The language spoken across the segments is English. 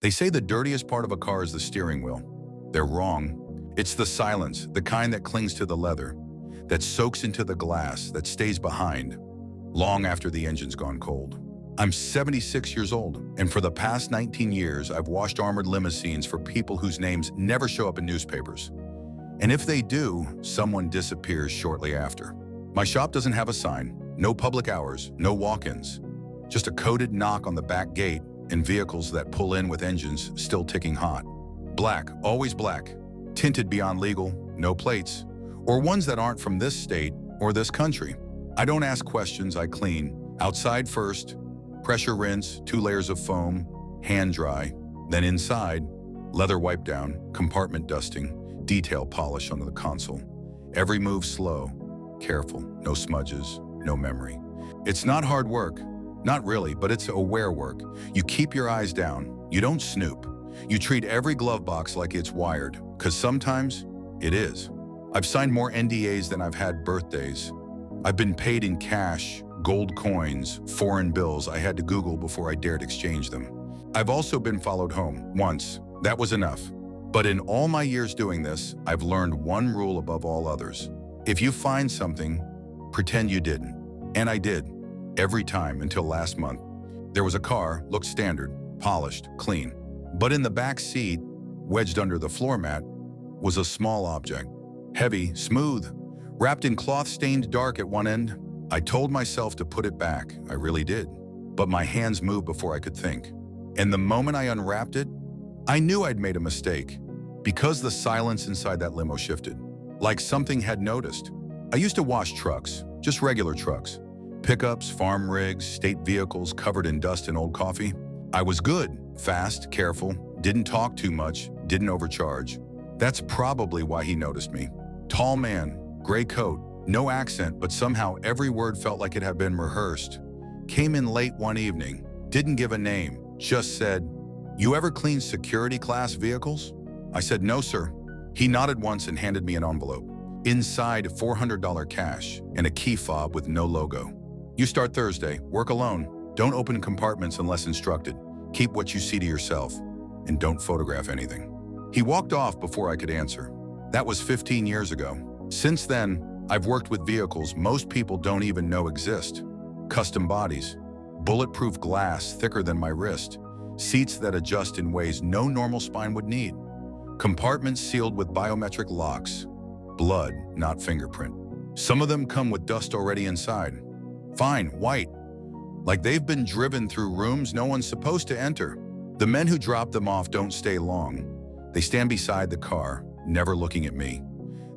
They say the dirtiest part of a car is the steering wheel. They're wrong. It's the silence, the kind that clings to the leather, that soaks into the glass, that stays behind, long after the engine's gone cold. I'm 76 years old, and for the past 19 years, I've washed armored limousines for people whose names never show up in newspapers. And if they do, someone disappears shortly after. My shop doesn't have a sign, no public hours, no walk-ins, just a coded knock on the back gate and vehicles that pull in with engines still ticking hot. Black, always black, tinted beyond legal, no plates, or ones that aren't from this state or this country. I don't ask questions, I clean. Outside first, pressure rinse, 2 layers of foam, hand dry, then inside, leather wipe down, compartment dusting, detail polish under the console. Every move slow, careful, no smudges, no memory. It's not hard work, not really, but it's aware work. You keep your eyes down, you don't snoop. You treat every glove box like it's wired, because sometimes it is. I've signed more NDAs than I've had birthdays. I've been paid in cash, gold coins, foreign bills I had to Google before I dared exchange them. I've also been followed home, once. That was enough. But in all my years doing this, I've learned one rule above all others. If you find something, pretend you didn't. And I did, every time until last month. There was a car, looked standard, polished, clean. But in the back seat, wedged under the floor mat, was a small object. Heavy, smooth, wrapped in cloth stained dark at one end. I told myself to put it back, I really did. But my hands moved before I could think. And the moment I unwrapped it, I knew I'd made a mistake. Because the silence inside that limo shifted. Like something had noticed. I used to wash trucks, just regular trucks. Pickups, farm rigs, state vehicles covered in dust and old coffee. I was good, fast, careful, didn't talk too much, didn't overcharge. That's probably why he noticed me. Tall man, gray coat, no accent, but somehow every word felt like it had been rehearsed. Came in late one evening, didn't give a name, just said, "You ever clean security class vehicles?" I said, "No, sir." He nodded once and handed me an envelope. Inside, $400 cash and a key fob with no logo. "You start Thursday, work alone. Don't open compartments unless instructed. Keep what you see to yourself, and don't photograph anything." He walked off before I could answer. That was 15 years ago. Since then, I've worked with vehicles most people don't even know exist. Custom bodies, bulletproof glass thicker than my wrist, seats that adjust in ways no normal spine would need, compartments sealed with biometric locks, blood, not fingerprint. Some of them come with dust already inside. Fine, white, like they've been driven through rooms no one's supposed to enter. The men who drop them off don't stay long. They stand beside the car, never looking at me.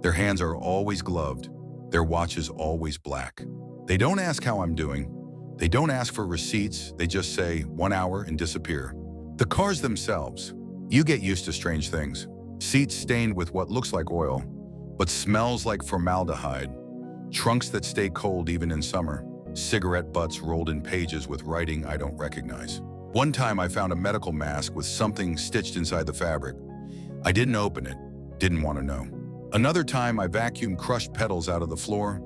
Their hands are always gloved, their watch is always black. They don't ask how I'm doing. They don't ask for receipts, they just say 1 hour and disappear. The cars themselves, you get used to strange things. Seats stained with what looks like oil, but smells like formaldehyde. Trunks that stay cold even in summer. Cigarette butts rolled in pages with writing I don't recognize. One time I found a medical mask with something stitched inside the fabric. I didn't open it, didn't want to know. Another time I vacuumed crushed petals out of the floor,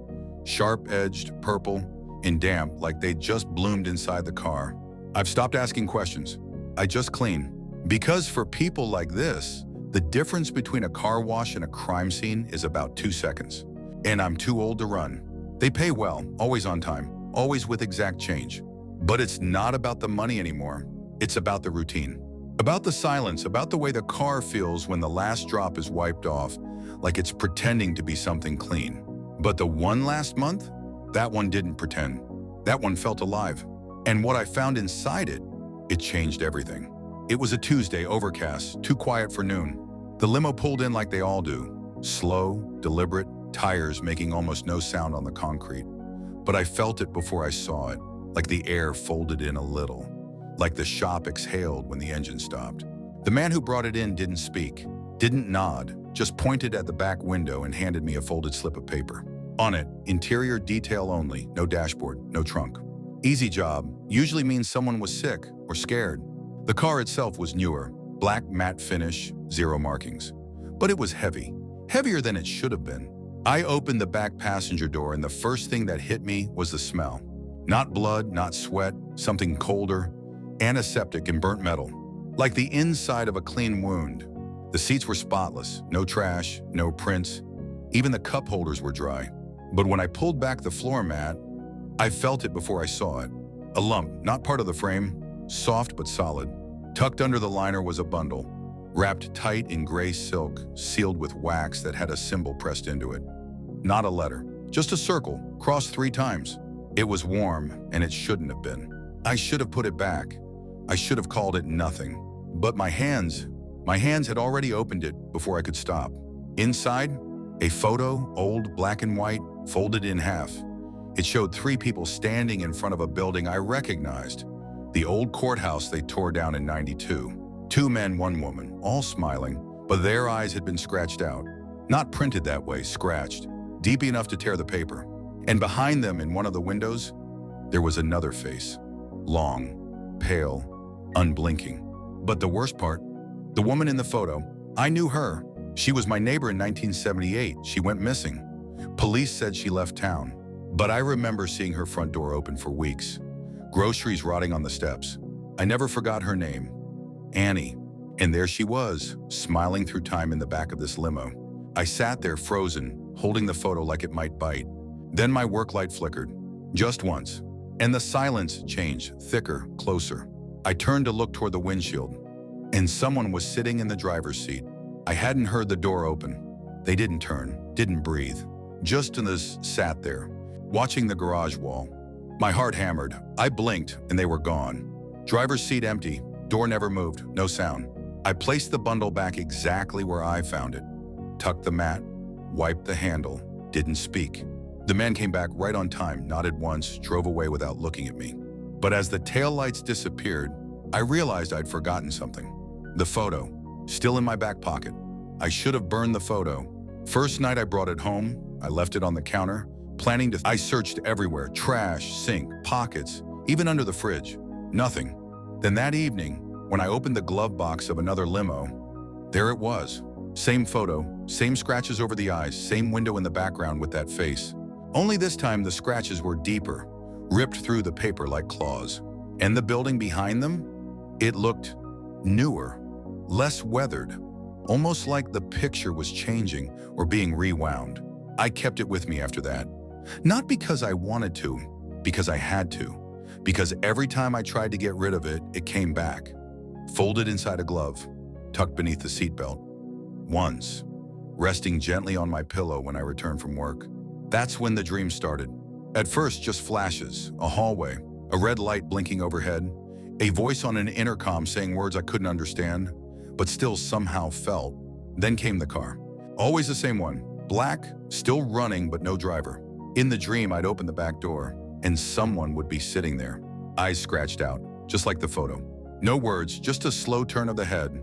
sharp-edged, purple, and damp like they'd just bloomed inside the car. I've stopped asking questions. I just clean. Because for people like this, the difference between a car wash and a crime scene is about 2 seconds. And I'm too old to run. They pay well, always on time, always with exact change. But it's not about the money anymore. It's about the routine. About the silence, about the way the car feels when the last drop is wiped off, like it's pretending to be something clean. But the one last month? That one didn't pretend. That one felt alive. And what I found inside it, it changed everything. It was a Tuesday, overcast, too quiet for noon. The limo pulled in like they all do. Slow, deliberate, tires making almost no sound on the concrete. But I felt it before I saw it, like the air folded in a little, like the shop exhaled when the engine stopped. The man who brought it in didn't speak, didn't nod, just pointed at the back window and handed me a folded slip of paper. On it, interior detail only, no dashboard, no trunk. Easy job usually means someone was sick or scared. The car itself was newer, black matte finish, 0 markings. But it was heavy, heavier than it should have been. I opened the back passenger door and the first thing that hit me was the smell. Not blood, not sweat, something colder, antiseptic and burnt metal. like the inside of a clean wound. The seats were spotless, no trash, no prints. Even the cup holders were dry. But when I pulled back the floor mat, I felt it before I saw it. A lump, not part of the frame, soft but solid. Tucked under the liner was a bundle, wrapped tight in gray silk, sealed with wax that had a symbol pressed into it. Not a letter, just a circle, crossed 3 times. It was warm, and it shouldn't have been. I should have put it back. I should have called it nothing. But my hands had already opened it before I could stop. Inside, a photo, old, black and white, folded in half. It showed 3 people standing in front of a building I recognized, the old courthouse they tore down in '92. 2 men, 1 woman, all smiling, but their eyes had been scratched out. Not printed that way, scratched, deep enough to tear the paper. And behind them, in one of the windows, there was another face. Long, pale, unblinking. But the worst part, the woman in the photo, I knew her. She was my neighbor in 1978. She went missing. Police said she left town. But I remember seeing her front door open for weeks. Groceries rotting on the steps. I never forgot her name, Annie. And there she was, smiling through time in the back of this limo. I sat there frozen, holding the photo like it might bite. Then my work light flickered, just once, and the silence changed, thicker, closer. I turned to look toward the windshield, and someone was sitting in the driver's seat. I hadn't heard the door open. They didn't turn, didn't breathe. Just sat there, watching the garage wall. My heart hammered. I blinked, and they were gone. Driver's seat empty, door never moved, no sound. I placed the bundle back exactly where I found it. Tucked the mat, wiped the handle, didn't speak. The man came back right on time, nodded once, drove away without looking at me. But as the taillights disappeared, I realized I'd forgotten something. The photo, still in my back pocket. I should have burned the photo. First night I brought it home, I left it on the counter, planning to. I searched everywhere, trash, sink, pockets, even under the fridge. Nothing. Then that evening, when I opened the glove box of another limo, there it was. Same photo, same scratches over the eyes, same window in the background with that face. Only this time the scratches were deeper, ripped through the paper like claws. And the building behind them? It looked newer, less weathered, almost like the picture was changing or being rewound. I kept it with me after that. Not because I wanted to, because I had to. Because every time I tried to get rid of it, it came back. Folded inside a glove, tucked beneath the seatbelt. Once, resting gently on my pillow when I returned from work. That's when the dream started. At first, just flashes, a hallway, a red light blinking overhead, a voice on an intercom saying words I couldn't understand, but still somehow felt. Then came the car. Always the same one, black, still running but no driver. In the dream, I'd open the back door, and someone would be sitting there, eyes scratched out, just like the photo. No words, just a slow turn of the head,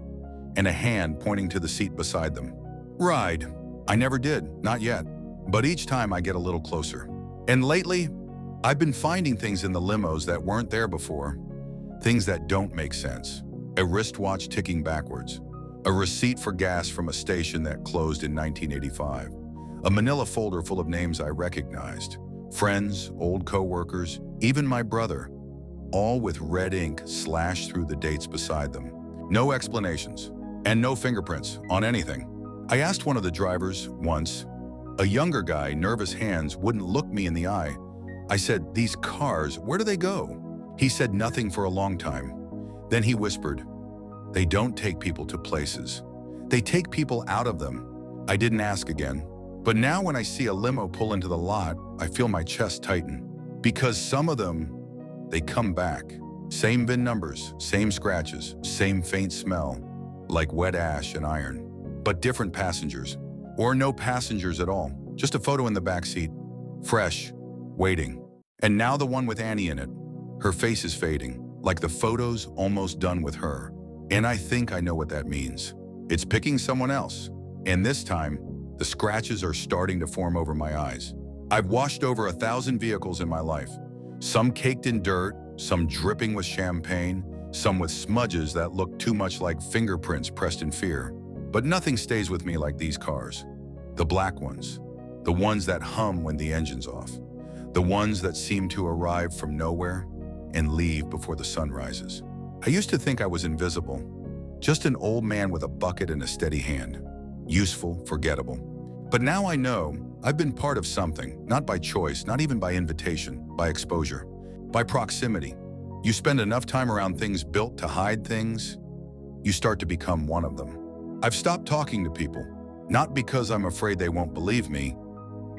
and a hand pointing to the seat beside them. Ride. I never did, not yet. But each time I get a little closer. And lately, I've been finding things in the limos that weren't there before. Things that don't make sense. A wristwatch ticking backwards. A receipt for gas from a station that closed in 1985. A manila folder full of names I recognized. Friends, old co-workers, even my brother. All with red ink slashed through the dates beside them. No explanations. And no fingerprints on anything. I asked one of the drivers once. A younger guy, nervous hands, wouldn't look me in the eye. I said, "These cars, where do they go?" He said nothing for a long time. Then he whispered, "They don't take people to places. They take people out of them." I didn't ask again. But now when I see a limo pull into the lot, I feel my chest tighten. Because some of them, they come back. Same VIN numbers, same scratches, same faint smell, like wet ash and iron. But different passengers. Or no passengers at all, just a photo in the back seat, fresh, waiting. And now the one with Annie in it. Her face is fading, like the photo's almost done with her. And I think I know what that means. It's picking someone else. And this time, the scratches are starting to form over my eyes. I've washed over 1,000 vehicles in my life. Some caked in dirt, some dripping with champagne, some with smudges that look too much like fingerprints pressed in fear. But nothing stays with me like these cars. The black ones. The ones that hum when the engine's off. The ones that seem to arrive from nowhere and leave before the sun rises. I used to think I was invisible, Just an old man with a bucket and a steady hand. Useful, forgettable. But now I know I've been part of something, not by choice, not even by invitation, by exposure, by proximity. You spend enough time around things built to hide things, you start to become one of them. I've stopped talking to people, not because I'm afraid they won't believe me,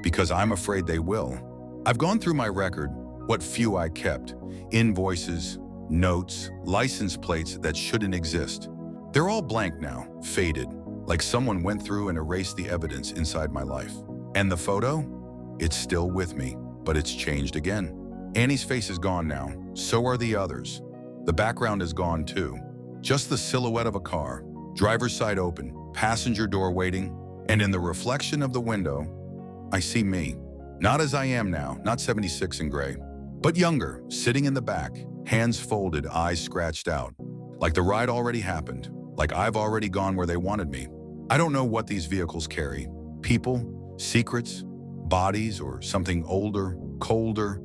because I'm afraid they will. I've gone through my record, what few I kept, invoices, notes, license plates that shouldn't exist. They're all blank now, faded, like someone went through and erased the evidence inside my life. And the photo? It's still with me, but it's changed again. Annie's face is gone now, so are the others. The background is gone too. Just the silhouette of a car, driver's side open, passenger door waiting, and in the reflection of the window, I see me. Not as I am now, not 76 and gray, but younger, sitting in the back, hands folded, eyes scratched out. Like the ride already happened, like I've already gone where they wanted me. I don't know what these vehicles carry. People, secrets, bodies, or something older, colder,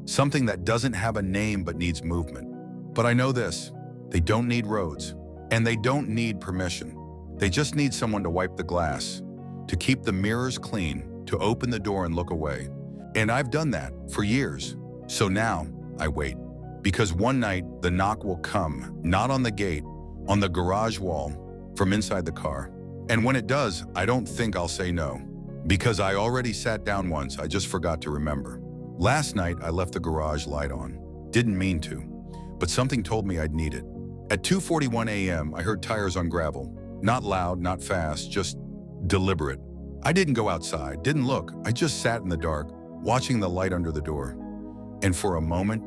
something that doesn't have a name but needs movement. But I know this, they don't need roads, and they don't need permission. They just need someone to wipe the glass, to keep the mirrors clean, to open the door and look away. And I've done that for years. So now I wait. Because one night the knock will come, not on the gate, on the garage wall, from inside the car. And when it does, I don't think I'll say no. Because I already sat down once, I just forgot to remember. Last night I left the garage light on. Didn't mean to, but something told me I'd need it. At 2:41 a.m. I heard tires on gravel. Not loud, not fast, just deliberate. I didn't go outside, didn't look. I just sat in the dark, watching the light under the door. And for a moment,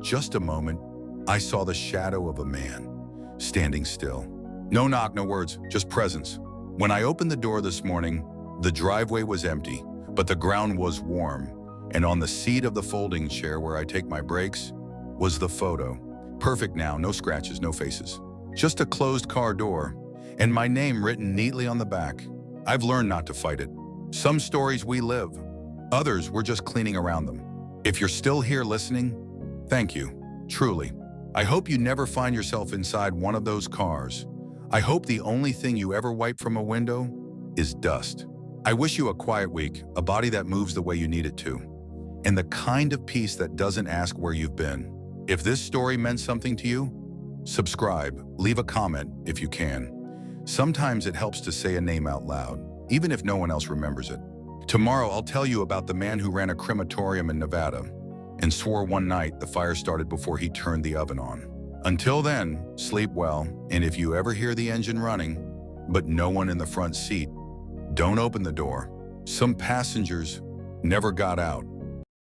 just a moment, I saw the shadow of a man, standing still. No knock, no words, just presence. When I opened the door this morning, the driveway was empty, but the ground was warm. And on the seat of the folding chair where I take my breaks was the photo. Perfect now, no scratches, no faces. Just a closed car door, and my name written neatly on the back. I've learned not to fight it. Some stories we live, others we're just cleaning around them. If you're still here listening, thank you, truly. I hope you never find yourself inside one of those cars. I hope the only thing you ever wipe from a window is dust. I wish you a quiet week, a body that moves the way you need it to, and the kind of peace that doesn't ask where you've been. If this story meant something to you, subscribe, leave a comment if you can. Sometimes it helps to say a name out loud, even if no one else remembers it. Tomorrow I'll tell you about the man who ran a crematorium in Nevada and swore one night the fire started before he turned the oven on. Until then, sleep well, and if you ever hear the engine running, but no one in the front seat, don't open the door. Some passengers never got out.